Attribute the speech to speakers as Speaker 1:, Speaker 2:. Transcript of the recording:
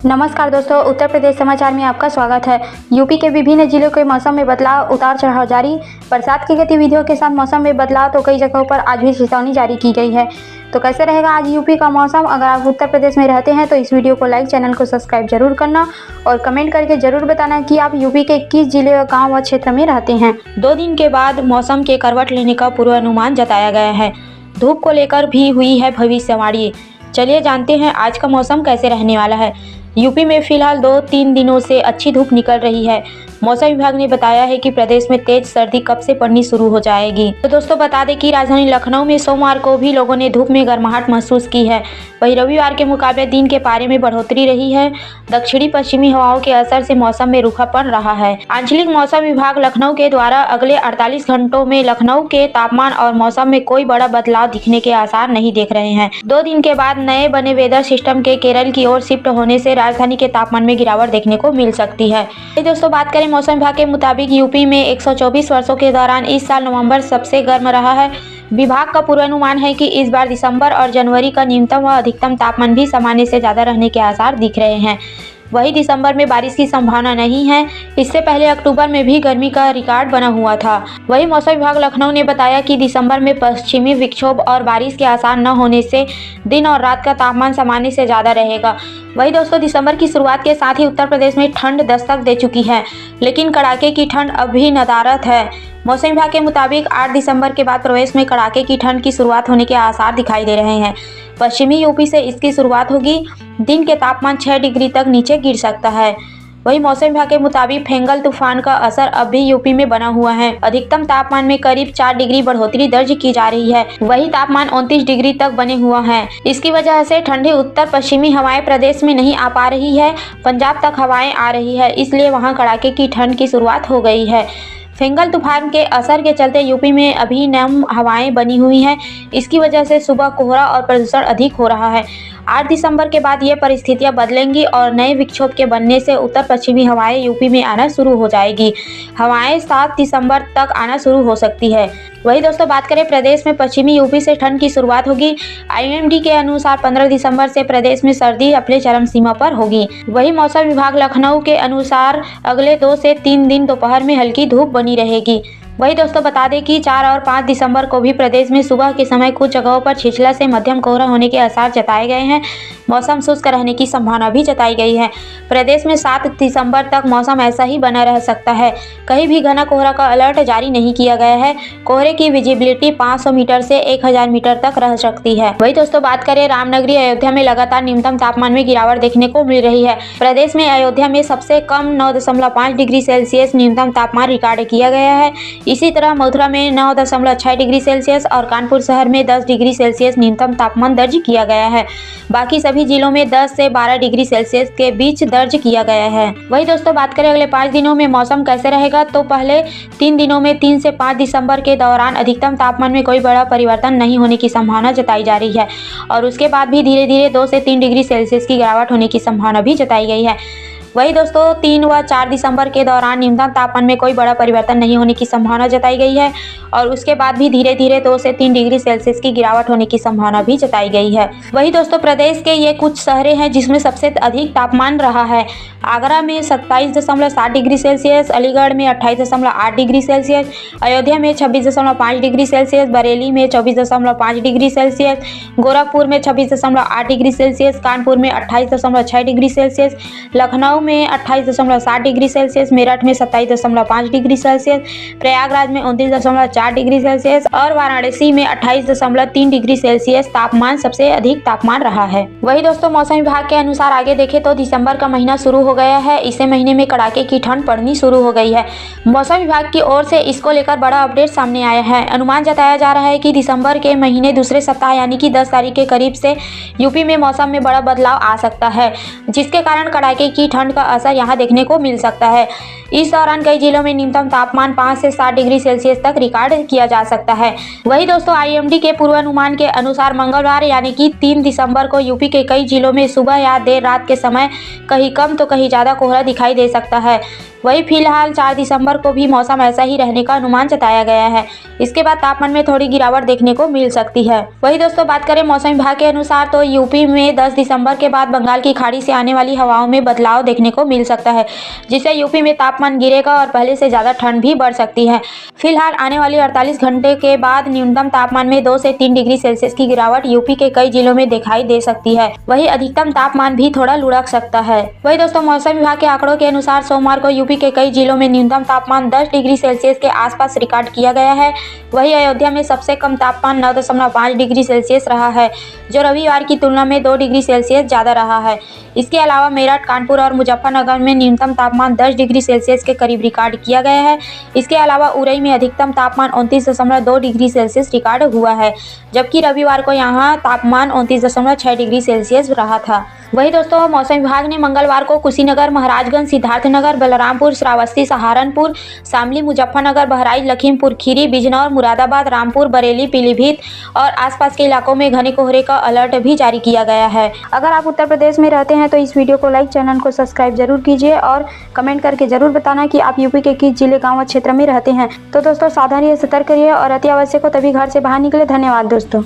Speaker 1: नमस्कार दोस्तों, उत्तर प्रदेश समाचार में आपका स्वागत है। यूपी के विभिन्न जिलों के मौसम में बदलाव, उतार चढ़ाव जारी। बरसात की गतिविधियों के साथ मौसम में बदलाव, तो कई जगहों पर आज भी चेतावनी जारी की गई है। तो कैसे रहेगा आज यूपी का मौसम? अगर आप उत्तर प्रदेश में रहते हैं तो इस वीडियो को लाइक, चैनल को सब्सक्राइब जरूर करना और कमेंट करके जरूर बताना कि आप यूपी के किस जिले, गाँव व क्षेत्र में रहते हैं।
Speaker 2: 2 दिन के बाद मौसम के करवट लेने का पूर्वानुमान जताया गया है। धूप को लेकर भी हुई है भविष्यवाणी। चलिए जानते हैं आज का मौसम कैसे रहने वाला है। यूपी में फिलहाल 2-3 दिनों से अच्छी धूप निकल रही है। मौसम विभाग ने बताया है कि प्रदेश में तेज सर्दी कब से पड़नी शुरू हो जाएगी। तो दोस्तों बता दें कि राजधानी लखनऊ में सोमवार को भी लोगों ने धूप में गर्माहट महसूस की है। वहीं रविवार के मुकाबले दिन के पारे में बढ़ोतरी रही है। दक्षिणी पश्चिमी हवाओं के असर से मौसम में रूखापन रहा है। आंचलिक मौसम विभाग लखनऊ के द्वारा अगले 48 घंटों में लखनऊ के तापमान और मौसम में कोई बड़ा बदलाव दिखने के आसार नहीं देख रहे हैं। 2 दिन के बाद नए बने वेदर सिस्टम के केरल की ओर शिफ्ट होने से राजधानी के तापमान में गिरावट देखने को मिल सकती है। दोस्तों बात करें मौसम विभाग के मुताबिक यूपी में 124 वर्षों के दौरान इस साल नवंबर सबसे गर्म रहा है। विभाग का पूर्वानुमान है कि इस बार दिसंबर और जनवरी का न्यूनतम व अधिकतम तापमान भी सामान्य से ज़्यादा रहने के आसार दिख रहे हैं। वहीं दिसंबर में बारिश की संभावना नहीं है। इससे पहले अक्टूबर में भी गर्मी का रिकॉर्ड बना हुआ था। वहीं मौसम विभाग लखनऊ ने बताया कि दिसंबर में पश्चिमी विक्षोभ और बारिश के आसार न होने से दिन और रात का तापमान सामान्य से ज़्यादा रहेगा। वहीं दोस्तों दिसंबर की शुरुआत के साथ ही उत्तर प्रदेश में ठंड दस्तक दे चुकी है, लेकिन कड़ाके की ठंड अभी नदारद है। मौसम विभाग के मुताबिक 8 दिसंबर के बाद प्रदेश में कड़ाके की ठंड की शुरुआत होने के आसार दिखाई दे रहे हैं। पश्चिमी यूपी से इसकी शुरुआत होगी। दिन के तापमान 6 डिग्री तक नीचे गिर सकता है। वहीं मौसम विभाग के मुताबिक फेंगल तूफान का असर अब भी यूपी में बना हुआ है। अधिकतम तापमान में करीब 4 डिग्री बढ़ोतरी दर्ज की जा रही है। वहीं तापमान 29 डिग्री तक बने हुआ है। इसकी वजह से ठंडी उत्तर पश्चिमी हवाएं प्रदेश में नहीं आ पा रही है। पंजाब तक हवाएं आ रही है, इसलिए वहां कड़ाके की ठंड की शुरुआत हो गई है। फेंगल तूफान के असर के चलते यूपी में अभी नम हवाएं बनी हुई हैं। इसकी वजह से सुबह कोहरा और प्रदूषण अधिक हो रहा है। 8 दिसंबर के बाद ये परिस्थितियां बदलेंगी और नए विक्षोभ के बनने से उत्तर पश्चिमी हवाएं यूपी में आना शुरू हो जाएगी। हवाएं 7 दिसंबर तक आना शुरू हो सकती है। वहीं दोस्तों बात करें प्रदेश में पश्चिमी यूपी से ठंड की शुरुआत होगी। IMD के अनुसार 15 दिसंबर से प्रदेश में सर्दी अपने चरम सीमा पर होगी। वहीं मौसम विभाग लखनऊ के अनुसार अगले 2 से 3 दिन दोपहर में हल्की धूप बनी रहेगी। वही दोस्तों बता दें कि 4 और 5 दिसंबर को भी प्रदेश में सुबह के समय कुछ जगहों पर छिछला से मध्यम कोहरा होने के आसार जताए गए हैं। मौसम शुष्क रहने की संभावना भी जताई गई है। प्रदेश में 7 दिसंबर तक मौसम ऐसा ही बना रह सकता है। कहीं भी घना कोहरा का अलर्ट जारी नहीं किया गया है। कोहरे की विजिबिलिटी 500 मीटर से 1000 मीटर तक रह सकती है। वही दोस्तों बात करें रामनगरी अयोध्या में लगातार न्यूनतम तापमान में गिरावट देखने को मिल रही है। प्रदेश में अयोध्या में सबसे कम 9.5 डिग्री सेल्सियस न्यूनतम तापमान रिकॉर्ड किया गया है। इसी तरह मथुरा में 9.6 डिग्री सेल्सियस और कानपुर शहर में 10 डिग्री सेल्सियस न्यूनतम तापमान दर्ज किया गया है। बाकी सभी जिलों में 10 से 12 डिग्री सेल्सियस के बीच दर्ज किया गया है। वही दोस्तों बात करें अगले 5 दिनों में मौसम कैसे रहेगा, तो पहले 3 दिनों में 3 से 5 दिसंबर के दौरान अधिकतम तापमान में कोई बड़ा परिवर्तन नहीं होने की संभावना जताई जा रही है और उसके बाद भी धीरे धीरे 2 से 3 डिग्री सेल्सियस की गिरावट होने की संभावना भी जताई गई है। वही दोस्तों 3 व 4 दिसंबर के दौरान न्यूनतम तापमान में कोई बड़ा परिवर्तन नहीं होने की संभावना जताई गई है और उसके बाद भी धीरे धीरे 2 से 3 डिग्री सेल्सियस की गिरावट होने की संभावना भी जताई गई है। वही दोस्तों प्रदेश के ये कुछ शहरें हैं जिसमें सबसे अधिक तापमान रहा है। आगरा में 27.7 डिग्री सेल्सियस, अलीगढ़ में 28.8 डिग्री सेल्सियस, अयोध्या में 26.5 डिग्री सेल्सियस, बरेली में 24.5 डिग्री सेल्सियस, गोरखपुर में 26.8 डिग्री सेल्सियस, कानपुर में 28.6 डिग्री सेल्सियस, लखनऊ में 28.7 डिग्री सेल्सियस, मेरठ में 27.5 डिग्री सेल्सियस, प्रयागराज में 29.4 डिग्री सेल्सियस और वाराणसी में 28.3 डिग्री सेल्सियस तापमान सबसे अधिक तापमान रहा है। वही दोस्तों मौसम विभाग के अनुसार आगे देखें तो दिसंबर का महीना शुरू हो गया है। इसे महीने में कड़ाके की ठंड पड़नी शुरू हो गई है। मौसम विभाग की ओर से इसको लेकर बड़ा अपडेट सामने आया है। अनुमान जताया जा रहा है कि दिसंबर के महीने दूसरे सप्ताह यानी कि 10 तारीख के करीब से यूपी में मौसम में बड़ा बदलाव आ सकता है, जिसके कारण कड़ाके की ठंड का असर यहां देखने को मिल सकता है। इस दौरान कई जिलों में न्यूनतम तापमान 5 से 7 डिग्री सेल्सियस तक रिकॉर्ड किया जा सकता है। वही दोस्तों IMD के पूर्वानुमान के अनुसार मंगलवार यानी कि 3 दिसंबर को यूपी के कई जिलों में सुबह या देर रात के समय कहीं कम तो कहीं कहीं ज़्यादा कोहरा दिखाई दे सकता है। वहीं फिलहाल 4 दिसंबर को भी मौसम ऐसा ही रहने का अनुमान जताया गया है। इसके बाद तापमान में थोड़ी गिरावट देखने को मिल सकती है। वहीं दोस्तों बात करें मौसम विभाग के अनुसार तो यूपी में 10 दिसंबर के बाद बंगाल की खाड़ी से आने वाली हवाओं में बदलाव देखने को मिल सकता है, जिससे यूपी में तापमान गिरेगा और पहले से ज़्यादा ठंड भी बढ़ सकती है। फिलहाल आने वाली 48 घंटे के बाद न्यूनतम तापमान में 2 से 3 डिग्री सेल्सियस की गिरावट यूपी के कई जिलों में दिखाई दे सकती है। वहीं अधिकतम तापमान भी थोड़ा लुढ़क सकता है। वहीं दोस्तों मौसम विभाग के आंकड़ों के अनुसार सोमवार को यूपी के कई जिलों में न्यूनतम तापमान 10 डिग्री सेल्सियस के आसपास रिकॉर्ड किया गया है। वहीं अयोध्या में सबसे कम तापमान 9.5 डिग्री सेल्सियस रहा है, जो रविवार की तुलना में 2 डिग्री सेल्सियस ज़्यादा रहा है। इसके अलावा मेरठ, कानपुर और मुजफ्फरनगर में न्यूनतम तापमान 10 डिग्री सेल्सियस के करीब रिकॉर्ड किया गया है। इसके अलावा उरई में अधिकतम तापमान 29.2 डिग्री सेल्सियस रिकॉर्ड हुआ है, जबकि रविवार को यहाँ तापमान 29.6 डिग्री सेल्सियस रहा था। वहीं दोस्तों मौसम विभाग ने मंगलवार को कुशीनगर, महाराजगंज, सिद्धार्थनगर, बलरामपुर, श्रावस्ती, सहारनपुर, शामली, मुजफ्फरनगर, बहराइच, लखीमपुर खीरी, बिजनौर, मुरादाबाद, रामपुर, बरेली, पीलीभीत और आसपास के इलाकों में घने कोहरे का अलर्ट भी जारी किया गया है।
Speaker 1: अगर आप उत्तर प्रदेश में रहते हैं तो इस वीडियो को लाइक, चैनल को सब्सक्राइब जरूर कीजिए और कमेंट करके जरूर बताना कि आप यूपी के किस जिले, गाँव, क्षेत्र में रहते हैं। तो दोस्तों सावधानी से सतर्क रहिए और अति आवश्यक हो तभी घर से बाहर निकले। धन्यवाद दोस्तों।